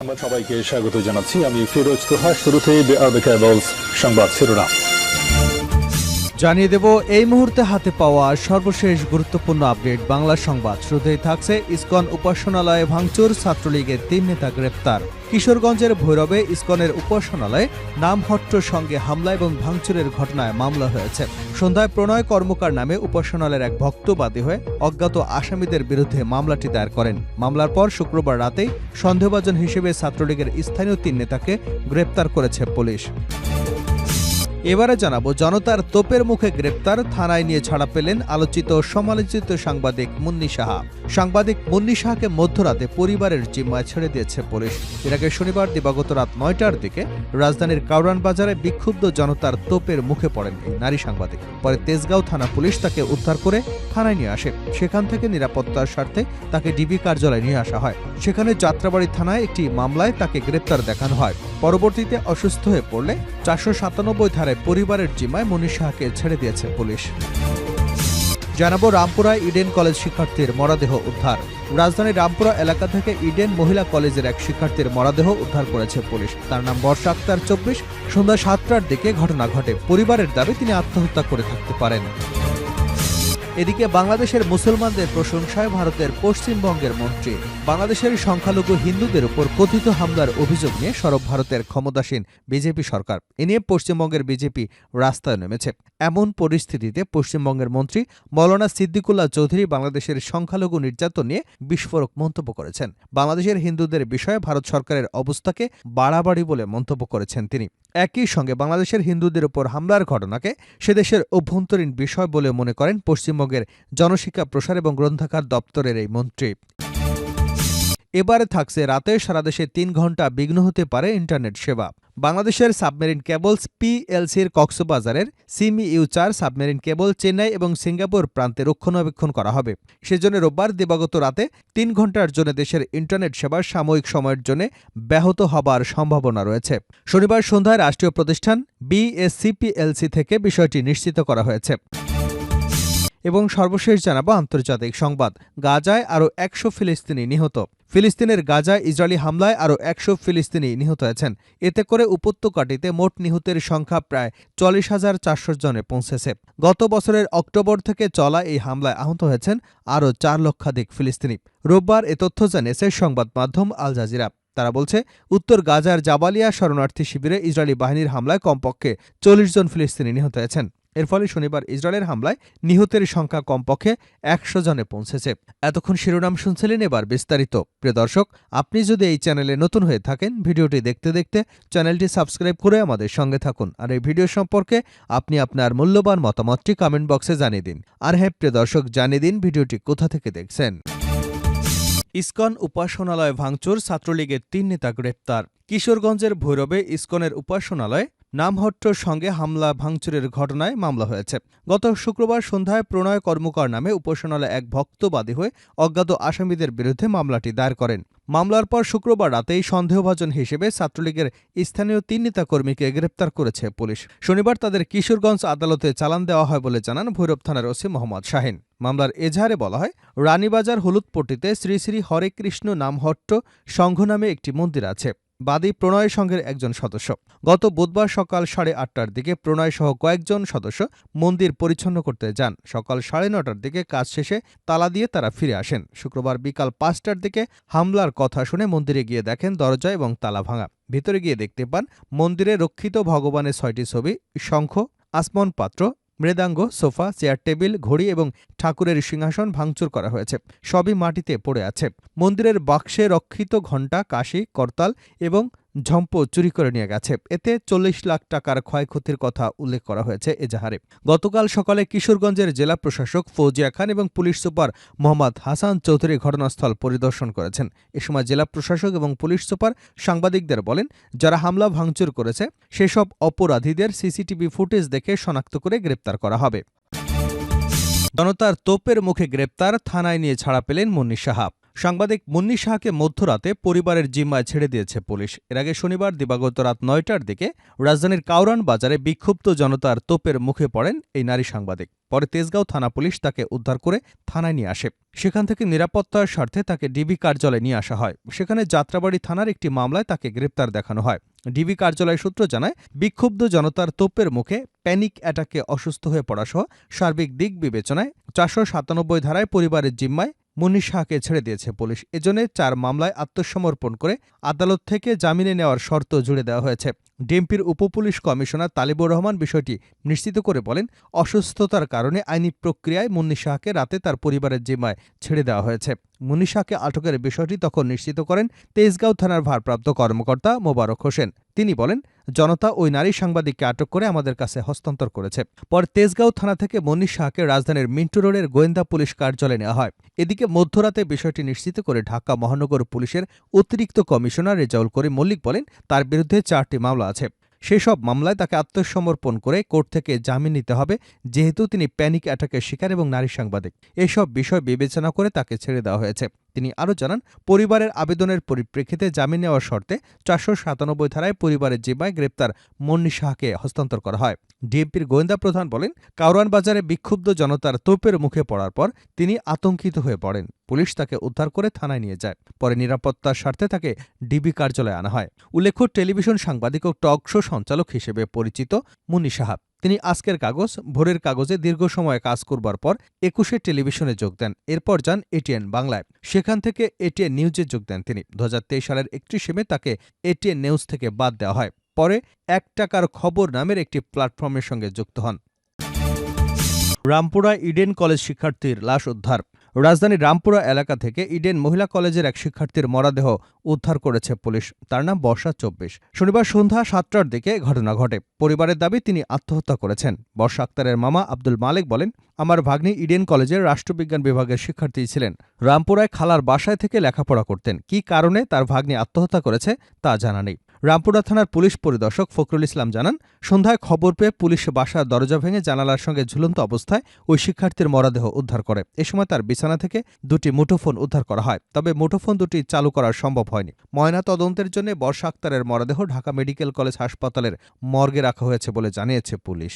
সংবাদ সবাইকে স্বাগত জানাচ্ছি। আমি ফিরোজ তোহা। শুরুতেই সংবাদ শিরোনাম জানিয়ে দেব এই মুহূর্তে হাতে পাওয়া সর্বশেষ গুরুত্বপূর্ণ আপডেট। বাংলা সংবাদ শুরুতেই থাকছে ইসকন উপাসনালয়ে ভাঙচুর, ছাত্রলীগের ৩ নেতা গ্রেপ্তার। কিশোরগঞ্জের ভৈরবে ইসকনের উপাসনালয়ে নামহট্ট সঙ্গে হামলা এবং ভাঙচুরের ঘটনায় মামলা হয়েছে। সন্ধ্যায় প্রণয় কর্মকার নামে উপাসনালয়ের এক ভক্ত বাদী হয়ে অজ্ঞাত আসামিদের বিরুদ্ধে মামলাটি দায়ের করেন। মামলার পর শুক্রবার রাতেই সন্দেহভাজন হিসেবে ছাত্রলীগের স্থানীয় ৩ নেতাকে গ্রেপ্তার করেছে পুলিশ। এবারে জানাবো জনতার তোপের মুখে গ্রেপ্তার, থানায় নিয়ে ছাড়া পেলেন আলোচিত সমালোচিত সাংবাদিক মুন্নি সাহা। সাংবাদিক মুন্নি সাহাকে মধ্যরাতে পরিবারের জিম্মায় ছেড়ে দিয়েছে পুলিশ। এর আগে শনিবার দিবাগত রাত ৯টার দিকে রাজধানীর কাউরান বাজারে বিক্ষুব্ধ জনতার তোপের মুখে পড়েন এই নারী সাংবাদিক। পরে তেজগাঁও থানা পুলিশ তাকে উদ্ধার করে থানায় নিয়ে আসে। সেখান থেকে নিরাপত্তার স্বার্থে তাকে ডিবি কার্যালয়ে নিয়ে আসা হয়। সেখানে যাত্রাবাড়ি থানায় একটি মামলায় তাকে গ্রেপ্তার দেখানো হয়। পরবর্তীতে অসুস্থ হয়ে পড়লে ৪৯৭ ধারায় পরিবারের জিম্মায় মুন্নি সাহাকে ছেড়ে দিয়েছে পুলিশ। জানাবো রামপুরায় ইডেন কলেজ শিক্ষার্থীর মরদেহ উদ্ধার। রাজধানীর রামপুরা এলাকা থেকে ইডেন মহিলা কলেজের এক শিক্ষার্থীর মরদেহ উদ্ধার করেছে পুলিশ। তার নাম বর্ষা আক্তার ২৪। সন্ধ্যা ৭টার দিকে ঘটনা ঘটে। পরিবারের দাবি তিনি আত্মহত্যা করে থাকতে পারেন। এদিকে বাংলাদেশের মুসলমানদের প্রশংসায় ভারতের পশ্চিমবঙ্গের মন্ত্রী। বাংলাদেশের সংখ্যালঘু হিন্দুদের উপর কথিত হামলার অভিযোগ নিয়ে সরব ভারতের ক্ষমতাসীন বিজেপি সরকার। এ নিয়ে পশ্চিমবঙ্গের বিজেপি রাস্তায় নেমেছে। এমন পরিস্থিতিতে পশ্চিমবঙ্গের মন্ত্রী মৌলানা সিদ্দিকুল্লাহ চৌধুরী বাংলাদেশের সংখ্যালঘু নির্যাতন নিয়ে বিস্ফোরক মন্তব্য করেছেন। বাংলাদেশের হিন্দুদের বিষয়ে ভারত সরকারের অবস্থাকে বাড়াবাড়ি বলে মন্তব্য করেছেন তিনি। একই সঙ্গে বাংলাদেশের হিন্দুদের উপর হামলার ঘটনাকে সেদেশের অভ্যন্তরীণ বিষয় বলে মনে করেন পশ্চিমবঙ্গের জনশিক্ষা প্রসার এবং গ্রন্থাগার দপ্তরের এই মন্ত্রী। এবারে থাকছে রাতে সারা দেশে ৩ ঘণ্টা বিঘ্ন হতে পারে ইন্টারনেট সেবা। বাংলাদেশের সাবমেরিন কেবলস পিএলসির কক্সবাজারের সিমিইউ-৪ সাবমেরিন কেবল চেন্নাই এবং সিঙ্গাপুর প্রান্তে রক্ষণাবেক্ষণ করা হবে। সেজন্য রোববার দিবাগত রাতে ৩ ঘণ্টার জন্য দেশের ইন্টারনেট সেবা সাময়িক সময়ের জন্য ব্যাহত হবার সম্ভাবনা রয়েছে। শনিবার সন্ধ্যায় রাষ্ট্রীয় প্রতিষ্ঠান বিএসসিপিএলসি থেকে বিষয়টি নিশ্চিত করা হয়েছে। এবং সর্বশেষ জানাবো আন্তর্জাতিক সংবাদ। গাজায় আরও ১০০ ফিলিস্তিনি নিহত। ফিলিস্তিনের গাজায় ইসরায়েলি হামলায় আরও ১০০ ফিলিস্তিনি নিহত হয়েছেন। এতে করে উপত্যকাটিতে মোট নিহতের সংখ্যা প্রায় ৪০,৪০০ জনে পৌঁছেছে। গত বছরের অক্টোবর থেকে চলা এই হামলায় আহত হয়েছেন আরও ৪ লক্ষাধিক ফিলিস্তিনি। রোববার এ তথ্য জানিয়েছে সংবাদ মাধ্যম আল জাজিরা। তারা বলছে, উত্তর গাজার জাবালিয়া শরণার্থী শিবিরে ইসরায়েলি বাহিনীর হামলায় কমপক্ষে ৪০ জন ফিলিস্তিনি নিহত হয়েছেন। এর ফলে শনিবার ইসরায়েলের হামলায় নিহতের সংখ্যা কমপক্ষে ১০০ জনে পৌঁছেছে। এতক্ষণ শিরোনাম শুনছিলেন, এবার বিস্তারিত। প্রিয় দর্শক, আপনি যদি এই চ্যানেলে নতুন হয়ে থাকেন, ভিডিওটি দেখতে দেখতে চ্যানেলটি সাবস্ক্রাইব করে আমাদের সঙ্গে থাকুন। আর এই ভিডিও সম্পর্কে আপনি আপনার মূল্যবান মতামতটি কমেন্ট বক্সে জানিয়ে দিন। আর হ্যাঁ প্রিয় দর্শক, জানিয়ে দিন ভিডিওটি কোথা থেকে দেখছেন। ইসকন উপাসনালয় ভাঙচুর, ছাত্রলীগের ৩ নেতা গ্রেপ্তার। কিশোরগঞ্জের ভৈরবে ইসকনের উপাসনালয়ে নামহট্ট সঙ্গে হামলা ভাঙচুরের ঘটনায় মামলা হয়েছে। গত শুক্রবার সন্ধ্যায় প্রণয় কর্মকার নামে উপাসনালয়ে এক ভক্ত বাদী হয়ে অজ্ঞাত আসামিদের বিরুদ্ধে মামলাটি দায়ের করেন। মামলার পর শুক্রবার রাতেই সন্দেহভাজন হিসেবে ছাত্রলীগের স্থানীয় ৩ নেতাকর্মীকে গ্রেপ্তার করেছে পুলিশ। শনিবার তাদের কিশোরগঞ্জ আদালতে চালান দেওয়া হয় বলে জানান ভৈরব থানার ওসি মোহাম্মদ শাহিন। মামলার এজাহারে বলা হয়, রানীবাজার হলুদপট্টিতে শ্রী শ্রী হরে কৃষ্ণ নামহট্ট সংঘ নামে একটি মন্দির আছে। বাদী প্রণয় সংঘের একজন সদস্য। গত বুধবার সকাল ৮:৩০টার দিকে প্রণয় সহ কয়েকজন সদস্য মন্দির পরিচ্ছন্ন করতে যান। সকাল ৯:৩০টার দিকে কাজ শেষে তালা দিয়ে তারা ফিরে আসেন। শুক্রবার বিকাল ৫টার দিকে হামলার কথা শুনে মন্দিরে গিয়ে দেখেন দরজা এবং তালা ভাঙা। ভিতরে গিয়ে দেখতে পান মন্দিরে রক্ষিত ভগবানের ৬টি ছবি, শঙ্খ, আসমন পাত্র, মৃদাঙ্গ, সোফা, চেয়ার টেবিল, ঘড়ি এবং ঠাকুরের সিংহাসন ভাঙচুর করা হয়েছে। সবই মাটিতে পড়ে আছে। মন্দিরের বাক্সে রক্ষিত ঘণ্টা, কাশি, করতাল এবং ঝম্প চুরি করে নিয়ে গেছে। এতে ৪০ লাখ টাকার ক্ষয়ক্ষতির কথা উল্লেখ করা হয়েছে এজাহারে। গতকাল সকালে কিশোরগঞ্জের জেলা প্রশাসক ফৌজিয়া খান এবং পুলিশ সুপার মোহাম্মদ হাসান চৌধুরী ঘটনাস্থল পরিদর্শন করেছেন। এ সময় জেলা প্রশাসক এবং পুলিশ সুপার সাংবাদিকদের বলেন, যারা হামলা ভাঙচুর করেছে সেসব অপরাধীদের সিসিটিভি ফুটেজ দেখে শনাক্ত করে গ্রেপ্তার করা হবে। জনতার তোপের মুখে গ্রেপ্তার, থানায় নিয়ে ছাড়া পেলেন মুন্নি সাহা। সাংবাদিক মুন্নি শাহকে মধ্যরাতে পরিবারের জিম্মায় ছেড়ে দিয়েছে পুলিশ। এর আগে শনিবার দিবাগত রাত ৯টার দিকে রাজধানীর কাউরান বাজারে বিক্ষুব্ধ জনতার তোপের মুখে পড়েন এই নারী সাংবাদিক। পরে তেজগাঁও থানা পুলিশ তাকে উদ্ধার করে থানায় নিয়ে আসে। সেখান থেকে নিরাপত্তার স্বার্থে তাকে ডিবি কার্যালয়ে নিয়ে আসা হয়। সেখানে যাত্রাবাড়ি থানার একটি মামলায় তাকে গ্রেপ্তার দেখানো হয়। ডিবি কার্যালয় সূত্র জানায়, বিক্ষুব্ধ জনতার তোপের মুখে প্যানিক অ্যাটাকে অসুস্থ হয়ে পড়াসহ সার্বিক দিক বিবেচনায় ৪৯৭ ধারায় পরিবারের জিম্মায় মুন্নি শাহকে ছেড়ে দিয়েছে পুলিশ। এজন্য ৪ মামলায় আত্মসমর্পণ করে আদালত থেকে জামিনে নেওয়ার শর্ত জুড়ে দেওয়া হয়েছে। ডিএমপির উপপুলিশ কমিশনার তালিবুর রহমান বিষয়টি নিশ্চিত করে বলেন, অসুস্থতার কারণে আইনি প্রক্রিয়ায় মুন্নি শাহকে রাতে তার পরিবারের জিম্মায় ছেড়ে দেওয়া হয়েছে। মুন্নি শাহকে আটকের বিষয়টি তখন নিশ্চিত করেন তেজগাঁও থানার ভারপ্রাপ্ত কর্মকর্তা মোবারক হোসেন। তিনি বলেন, জনতা ওই নারী সাংবাদিককে আটক করে আমাদের কাছে হস্তান্তর করেছে। পরে তেজগাঁও থানা থেকে মুন্নি শাহকে রাজধানীর মিন্টু রোডের গোয়েন্দা পুলিশ কার্যালয়ে নেওয়া হয়। এদিকে মধ্যরাতে বিষয়টি নিশ্চিত করে ঢাকা মহানগর পুলিশের অতিরিক্ত কমিশনার রেজাউল করিম মল্লিক বলেন, তার বিরুদ্ধে ৪টি মামলা আছে। সেসব মামলায় তাকে আত্মসমর্পণ করে কোর্ট থেকে জামিন নিতে হবে, যেহেতু তিনি প্যানিক অ্যাটাকের শিকার এবং নারী সাংবাদিক। এসব বিষয় বিবেচনা করে তাকে ছেড়ে দেওয়া হয়েছে। তিনি আরও জানান, পরিবারের আবেদনের পরিপ্রেক্ষিতে জামিন নেওয়ার শর্তে ৪৯৭ ধারায় পরিবারের জিম্মায় গ্রেপ্তার মুন্নি শাহকে হস্তান্তর করা হয়। ডিএমপির গোয়েন্দা প্রধান বলেন, কাউরান বাজারে বিক্ষুব্ধ জনতার তোপের মুখে পড়ার পর তিনি আতঙ্কিত হয়ে পড়েন। পুলিশ তাকে উদ্ধার করে থানায় নিয়ে যায়। পরে নিরাপত্তার স্বার্থে তাকে ডিবি কার্যালয়ে আনা হয়। উল্লেখ্য, টেলিভিশন সাংবাদিক ও টক শো সঞ্চালক হিসেবে পরিচিত মুন্নি শাহ। তিনি আজকের কাগজ, ভোরের কাগজে দীর্ঘ সময় কাজ করবার পর ২১শে টেলিভিশনে যোগ দেন। এরপর যান এটিএন বাংলায়। সেখান থেকে এটিএন নিউজে যোগ দেন তিনি। ২০২৩ সালের ৩১শে মে তাকে এটিএন নিউজ থেকে বাদ দেওয়া হয়। পরে ১ টাকার খবর নামের একটি প্ল্যাটফর্মের সঙ্গে যুক্ত হন। রামপুরা ইডেন কলেজ শিক্ষার্থীর লাশ উদ্ধার। রাজধানীর রামপুরা এলাকা থেকে ইডেন মহিলা কলেজের এক শিক্ষার্থীর মরদেহ উদ্ধার করেছে পুলিশ। তার নাম বর্ষা ২৪। শনিবার সন্ধ্যা ৭টার দিকে ঘটনা ঘটে। পরিবারের দাবি, তিনি আত্মহত্যা করেছেন। বর্ষা আক্তারের মামা আব্দুল মালেক বলেন, আমার ভাগ্নি ইডেন কলেজের রাষ্ট্রবিজ্ঞান বিভাগের শিক্ষার্থী ছিলেন। রামপুরায় খালার বাসায় থেকে লেখাপড়া করতেন। কী কারণে তার ভাগ্নি আত্মহত্যা করেছে তা জানা নেই। রামপুরা থানার পুলিশ পরিদর্শক ফখরুল ইসলাম জানান, সন্ধ্যায় খবর পেয়ে পুলিশ বাসার দরজা ভেঙে জানালার সঙ্গে ঝুলন্ত অবস্থায় ওই শিক্ষার্থীর মরদেহ উদ্ধার করে। এ সময় তার বিছানা থেকে ২টি মুঠোফোন উদ্ধার করা হয়। তবে মুঠোফোন দুটি চালু করা সম্ভব হয়নি। ময়না তদন্তের জন্য বর্ষা আক্তারের মরদেহ ঢাকা মেডিকেল কলেজ হাসপাতালের মর্গে রাখা হয়েছে বলে জানিয়েছে পুলিশ।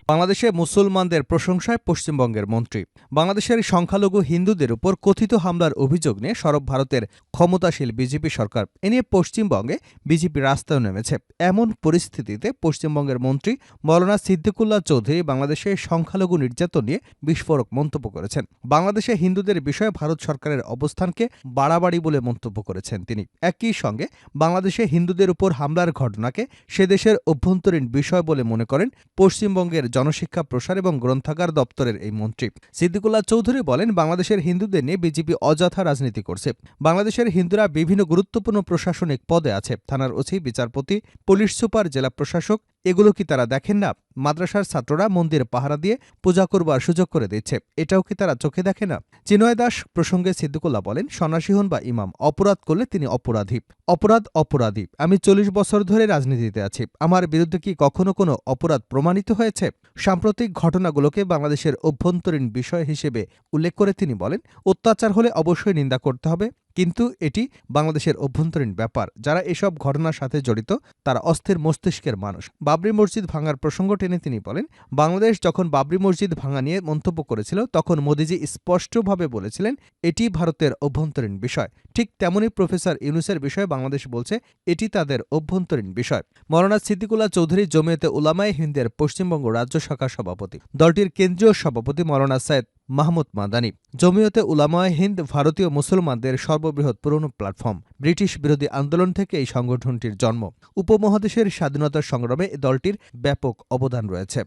বাংলাদেশে মুসলমানদের প্রশংসায় পশ্চিমবঙ্গের মন্ত্রী। বাংলাদেশের সংখ্যালঘু হিন্দুদের উপর কথিত হামলার অভিযোগ নিয়ে সরব ভারতের ক্ষমতাশীল বিজেপি সরকার। এ নিয়ে পশ্চিমবঙ্গে বিজেপি রাস্তায় নেমেছে। এমন পরিস্থিতিতে পশ্চিমবঙ্গের মন্ত্রী মৌলানা সিদ্দিকুল্লাহ চৌধুরী বাংলাদেশে সংখ্যালঘু নির্যাতন নিয়ে বিস্ফোরক মন্তব্য করেছেন। বাংলাদেশে হিন্দুদের বিষয়ে ভারত সরকারের অবস্থানকে বাড়াবাড়ি বলে মন্তব্য করেছেন তিনি। একই সঙ্গে বাংলাদেশে হিন্দুদের উপর হামলার ঘটনাকে সে দেশের অভ্যন্তরীণ বিষয় বলে মনে করেন পশ্চিমবঙ্গের জনশিক্ষা প্রসার এবং গ্রন্থাগার দপ্তরের এই মন্ত্রী। সিদ্দিকুল্লাহ চৌধুরী বলেন, বাংলাদেশের হিন্দুদের নিয়ে বিজেপি অযথা রাজনীতি করছে। বাংলাদেশের হিন্দুরা বিভিন্ন গুরুত্বপূর্ণ প্রশাসনিক পদে আছে। থানার ওসি, বিচারপতি, পুলিশ সুপার, জেলা প্রশাসক, এগুলো কি তারা দেখেন না? মাদ্রাসার ছাত্ররা মন্দির পাহারা দিয়ে পূজা করবার সুযোগ করে দিচ্ছে, এটাও কি তারা চোখে দেখে না? চিন্ময় দাস প্রসঙ্গে সিদ্দিকুল্লাহ বলেন, সন্ন্যাসী হন বা ইমাম, অপরাধ করলে তিনি অপরাধী। অপরাধী। আমি ৪০ বছর ধরে রাজনীতিতে আছি। আমার বিরুদ্ধে কি কখনো কোনো অপরাধ প্রমাণিত হয়েছে? সাম্প্রতিক ঘটনাগুলোকে বাংলাদেশের অভ্যন্তরীণ বিষয় হিসেবে উল্লেখ করে তিনি বলেন, অত্যাচার হলে অবশ্যই নিন্দা করতে হবে, কিন্তু এটি বাংলাদেশের অভ্যন্তরীণ ব্যাপার। যারা এসব ঘটনার সাথে জড়িত তারা অস্থির মস্তিষ্কের মানুষ। বাবরি মসজিদ ভাঙার প্রসঙ্গ টেনে তিনি বলেন, বাংলাদেশ যখন বাবরি মসজিদ ভাঙা নিয়ে মন্তব্য করেছিল তখন মোদিজি স্পষ্টভাবে বলেছিলেন এটি ভারতের অভ্যন্তরীণ বিষয়। ঠিক তেমনি প্রফেসর ইউনূসের বিষয়ে বাংলাদেশ বলছে এটি তাদের অভ্যন্তরীণ বিষয়। মৌলানা সিদ্দিকুল্লাহ চৌধুরী জমিয়তে উলামায়ে হিন্দের পশ্চিমবঙ্গ রাজ্য শাখার সভাপতি। দলটির কেন্দ্রীয় সভাপতি মৌলানা সৈয়দ মাহমুদ মাদানী। জমিয়তে উলামায়ে হিন্দ ভারতীয় মুসলমানদের সর্ববৃহৎ পুরনো প্ল্যাটফর্ম। ব্রিটিশ বিরোধী আন্দোলন থেকে এই সংগঠনটির জন্ম। উপমহাদেশের স্বাধীনতা সংগ্রামে এ দলটির ব্যাপক অবদান রয়েছে।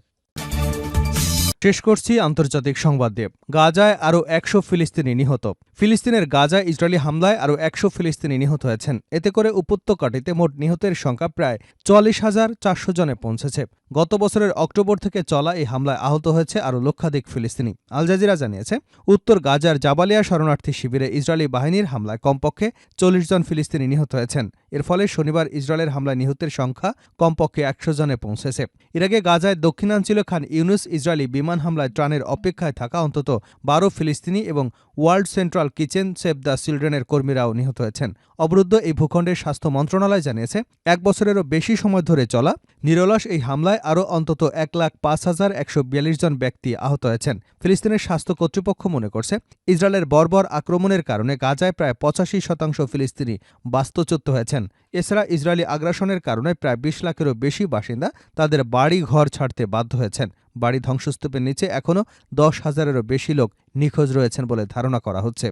শেষ করছি আন্তর্জাতিক সংবাদ দিয়ে। গাজায় আরও ১০০ ফিলিস্তিনি নিহত। ফিলিস্তিনের গাজায় ইসরায়েলি হামলায় আরও ১০০ ফিলিস্তিনি নিহত হয়েছেন। এতে করে উপত্যকাটিতে মোট নিহতের সংখ্যা প্রায় ৪৪,৪০০ জনে পৌঁছেছে। গত বছরের অক্টোবর থেকে চলা এই হামলায় আহত হয়েছে আরও লক্ষাধিক ফিলিস্তিনি। আল জাজিরা জানিয়েছে, উত্তর গাজার জাবালিয়া শরণার্থী শিবিরে ইসরায়েলি বাহিনীর হামলায় কমপক্ষে ৪০ জন ফিলিস্তিনি নিহত হয়েছেন। এর ফলে শনিবার ইসরায়েলের হামলায় নিহতের সংখ্যা কমপক্ষে ১০০ জনে পৌঁছেছে। এর আগে গাজায় দক্ষিণাঞ্চলীয় খান ইউনুস ইসরায়েলি বিমান বিমান হামলায় ত্রাণের অপেক্ষায় থাকা অন্তত 12 ফিলিস্তিনি এবং World Central Kitchen save the চিলড্রেনের কর্মীরাও নিহত হয়েছেন। অবরুদ্ধ এই ভূখণ্ডের স্বাস্থ্য মন্ত্রণালয় জানিয়েছে, 1 বছরেরও বেশি সময় ধরে চলা নিরলস এই হামলায় আরও অন্তত 1,05,142 জন ব্যক্তি আহত হয়েছেন। ফিলিস্তিনের স্বাস্থ্য কর্তৃপক্ষ মনে করছে, ইসরায়েলের বর্বর আক্রমণের কারণে গাজায় প্রায় 85% ফিলিস্তিনি বাস্তুচ্যুত হয়েছেন। এছাড়া ইসরায়েলি আগ্রাসনের কারণে প্রায় 20 লাখেরও বেশি বাসিন্দা তাদের বাড়ি ঘর ছাড়তে বাধ্য হয়েছেন। বাড়ি ধ্বংসস্তূপের নিচে এখনও 10,000-এরও বেশি লোক নিখোঁজ রয়েছেন বলে ধারণা করা হচ্ছে।